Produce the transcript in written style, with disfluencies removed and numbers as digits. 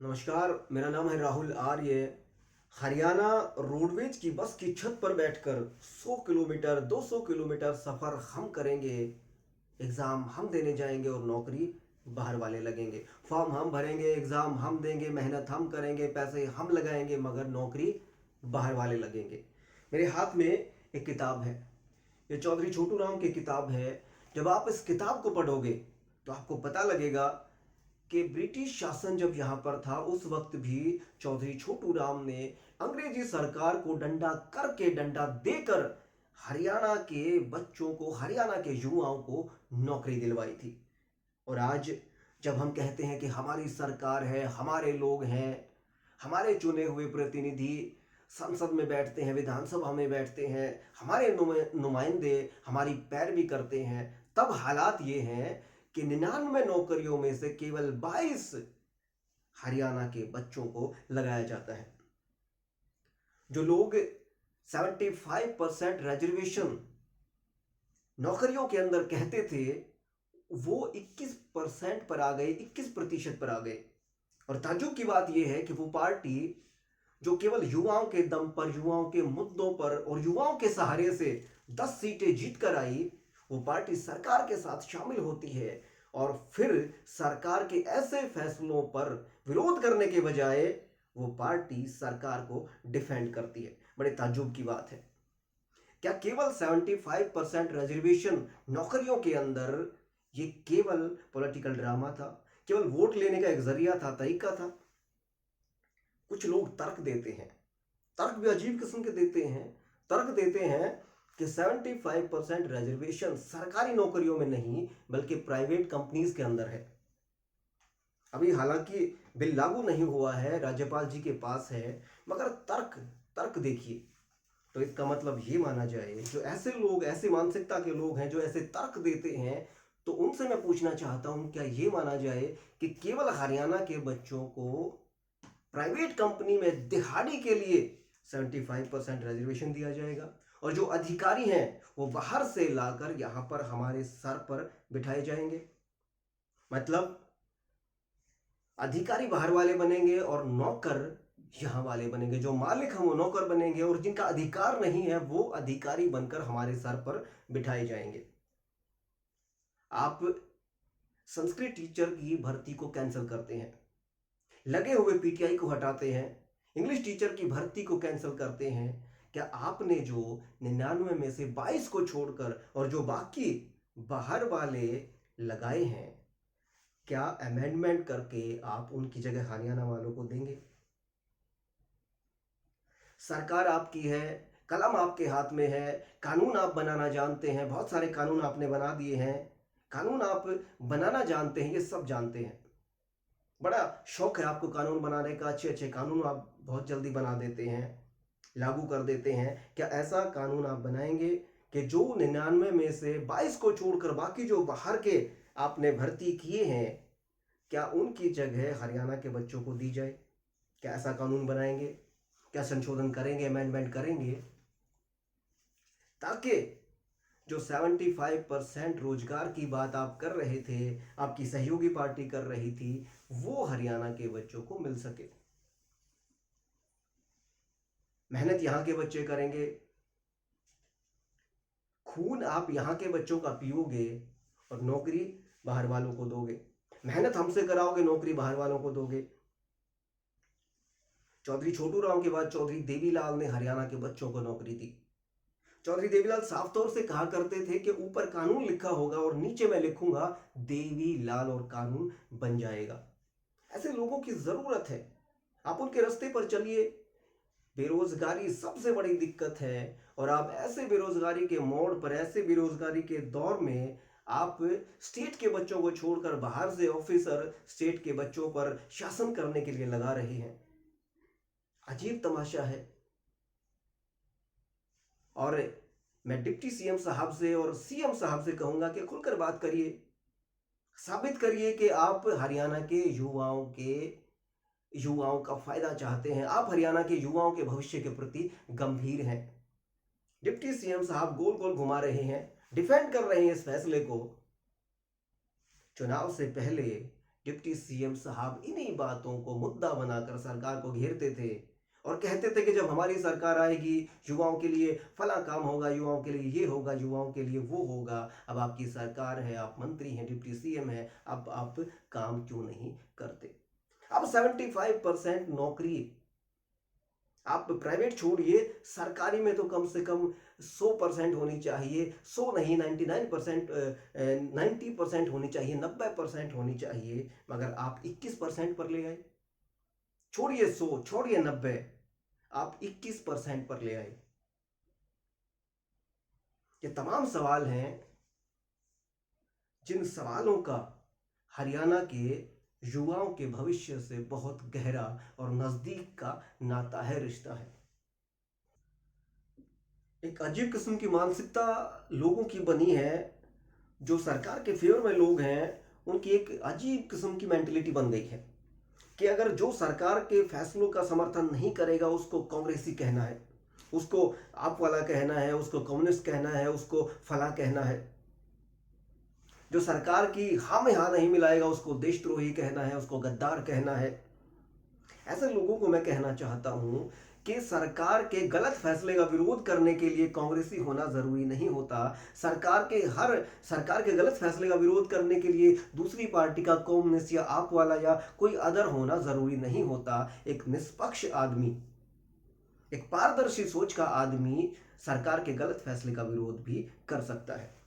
नमस्कार, मेरा नाम है राहुल आर्य। हरियाणा रोडवेज की बस की छत पर बैठकर 100 किलोमीटर 200 किलोमीटर सफ़र हम करेंगे। एग्ज़ाम हम देने जाएंगे और नौकरी बाहर वाले लगेंगे। फॉर्म हम भरेंगे, एग्ज़ाम हम देंगे, मेहनत हम करेंगे, पैसे हम लगाएंगे, मगर नौकरी बाहर वाले लगेंगे। मेरे हाथ में एक किताब है। ये चौधरी छोटू राम की किताब है। जब आप इस किताब को पढ़ोगे तो आपको पता लगेगा कि ब्रिटिश शासन जब यहाँ पर था उस वक्त भी चौधरी छोटू राम ने अंग्रेजी सरकार को डंडा करके, डंडा देकर हरियाणा के बच्चों को, हरियाणा के युवाओं को नौकरी दिलवाई थी। और आज जब हम कहते हैं कि हमारी सरकार है, हमारे लोग हैं, हमारे चुने हुए प्रतिनिधि संसद में बैठते हैं, विधानसभा में बैठते हैं, हमारे नुमाइंदे हमारी पैरवी करते हैं, तब हालात ये हैं कि 99 नौकरियों में से केवल 22 हरियाणा के बच्चों को लगाया जाता है। जो लोग 75% रिजर्वेशन नौकरियों के अंदर कहते थे, वो 21% पर आ गए, 21% पर आ गए। और ताज्जुब की बात यह है कि वो पार्टी जो केवल युवाओं के दम पर, युवाओं के मुद्दों पर और युवाओं के सहारे से 10 सीटें जीत कर आई, वो पार्टी सरकार के साथ शामिल होती है और फिर सरकार के ऐसे फैसलों पर विरोध करने के बजाय वो पार्टी सरकार को डिफेंड करती है। बड़े ताज्जुब की बात है। क्या केवल 75% रिजर्वेशन नौकरियों के अंदर ये केवल पॉलिटिकल ड्रामा था? केवल वोट लेने का एक जरिया था, तरीका था? कुछ लोग तर्क देते हैं, तर्क भी अजीब किस्म के देते हैं। तर्क देते हैं कि 75% रिजर्वेशन सरकारी नौकरियों में नहीं बल्कि प्राइवेट कंपनीज के अंदर है। अभी हालांकि बिल लागू नहीं हुआ है, राज्यपाल जी के पास है, मगर तर्क तर्क देखिए तो इसका मतलब ये माना जाए, जो ऐसे लोग, ऐसे मानसिकता के लोग हैं जो ऐसे तर्क देते हैं, तो उनसे मैं पूछना चाहता हूं, क्या ये माना जाए कि केवल हरियाणा के बच्चों को प्राइवेट कंपनी में दिहाड़ी के लिए 75% रिजर्वेशन दिया जाएगा और जो अधिकारी हैं वो बाहर से लाकर यहां पर हमारे सर पर बिठाए जाएंगे? मतलब अधिकारी बाहर वाले बनेंगे और नौकर यहाँ वाले बनेंगे। जो मालिक हैं वो नौकर बनेंगे और जिनका अधिकार नहीं है वो अधिकारी बनकर हमारे सर पर बिठाए जाएंगे। आप संस्कृत टीचर की भर्ती को कैंसिल करते हैं, लगे हुए पीटीआई को हटाते हैं, इंग्लिश टीचर की भर्ती को कैंसिल करते हैं। क्या आपने जो 99 में से 22 को छोड़कर और जो बाकी बाहर वाले लगाए हैं, क्या अमेंडमेंट करके आप उनकी जगह हरियाणा वालों को देंगे? सरकार आपकी है, कलम आपके हाथ में है, कानून आप बनाना जानते हैं, बहुत सारे कानून आपने बना दिए हैं, कानून आप बनाना जानते हैं, ये सब जानते हैं। बड़ा शौक है आपको कानून बनाने का, अच्छे अच्छे कानून आप बहुत जल्दी बना देते हैं, लागू कर देते हैं। क्या ऐसा कानून आप बनाएंगे कि जो 99 में से 22 को छोड़कर बाकी जो बाहर के आपने भर्ती किए हैं, क्या उनकी जगह हरियाणा के बच्चों को दी जाए? क्या ऐसा कानून बनाएंगे? क्या संशोधन करेंगे, अमेंडमेंट करेंगे, ताकि जो 75% रोजगार की बात आप कर रहे थे, आपकी सहयोगी पार्टी कर रही थी, वो हरियाणा के बच्चों को मिल सके? मेहनत यहां के बच्चे करेंगे, खून आप यहां के बच्चों का पियोगे और नौकरी बाहर वालों को दोगे। मेहनत हमसे कराओगे, नौकरी बाहर वालों को दोगे। चौधरी छोटू राम के बाद चौधरी देवीलाल ने हरियाणा के बच्चों को नौकरी दी। चौधरी देवीलाल साफ तौर से कहा करते थे कि ऊपर कानून लिखा होगा और नीचे मैं लिखूंगा देवीलाल और कानून बन जाएगा। ऐसे लोगों की जरूरत है, आप उनके रास्ते पर चलिए। बेरोजगारी सबसे बड़ी दिक्कत है और आप ऐसे बेरोजगारी के मोड़ पर, ऐसे बेरोजगारी के दौर में आप स्टेट के बच्चों को छोड़कर बाहर से ऑफिसर स्टेट के बच्चों पर शासन करने के लिए लगा रहे हैं। अजीब तमाशा है। और मैं डिप्टी सीएम साहब से और सीएम साहब से कहूंगा कि खुलकर बात करिए, साबित करिए कि आप हरियाणा के युवाओं का फायदा चाहते हैं, आप हरियाणा के युवाओं के भविष्य के प्रति गंभीर हैं। डिप्टी सीएम साहब गोल गोल घुमा रहे हैं, डिफेंड कर रहे हैं इस फैसले को। चुनाव से पहले डिप्टी सीएम साहब इन्हीं बातों को मुद्दा बनाकर सरकार को घेरते थे और कहते थे कि जब हमारी सरकार आएगी युवाओं के लिए फला काम होगा, युवाओं के लिए ये होगा, युवाओं के लिए वो होगा। अब आपकी सरकार है, आप मंत्री हैं, डिप्टी सीएम है, अब आप काम क्यों नहीं करते? अब 75% नौकरी आप प्राइवेट छोड़िए, सरकारी में तो कम से कम 100% होनी चाहिए। 100 नहीं, 99%, 90% होनी चाहिए, 90% होनी चाहिए। मगर आप 21% पर ले आए। छोड़िए 100, छोड़िए 90, आप 21% पर ले आए। ये तमाम सवाल हैं जिन सवालों का हरियाणा के युवाओं के भविष्य से बहुत गहरा और नजदीक का नाता है, रिश्ता है। एक अजीब किस्म की मानसिकता लोगों की बनी है। जो सरकार के फेवर में लोग हैं, उनकी एक अजीब किस्म की मेंटेलिटी बन गई है कि अगर जो सरकार के फैसलों का समर्थन नहीं करेगा उसको कांग्रेसी कहना है, उसको आप वाला कहना है, उसको कम्युनिस्ट कहना है, उसको फला कहना है। जो सरकार की हाँ में हाँ नहीं मिलाएगा उसको देशद्रोही कहना है, उसको गद्दार कहना है। ऐसे लोगों को मैं कहना चाहता हूं कि सरकार के गलत फैसले का विरोध करने के लिए कांग्रेसी होना जरूरी नहीं होता। सरकार के गलत फैसले का विरोध करने के लिए दूसरी पार्टी का कम्युनिस्ट या आप वाला या कोई अदर होना जरूरी नहीं होता। एक निष्पक्ष आदमी, एक पारदर्शी सोच का आदमी सरकार के गलत फैसले का विरोध भी कर सकता है।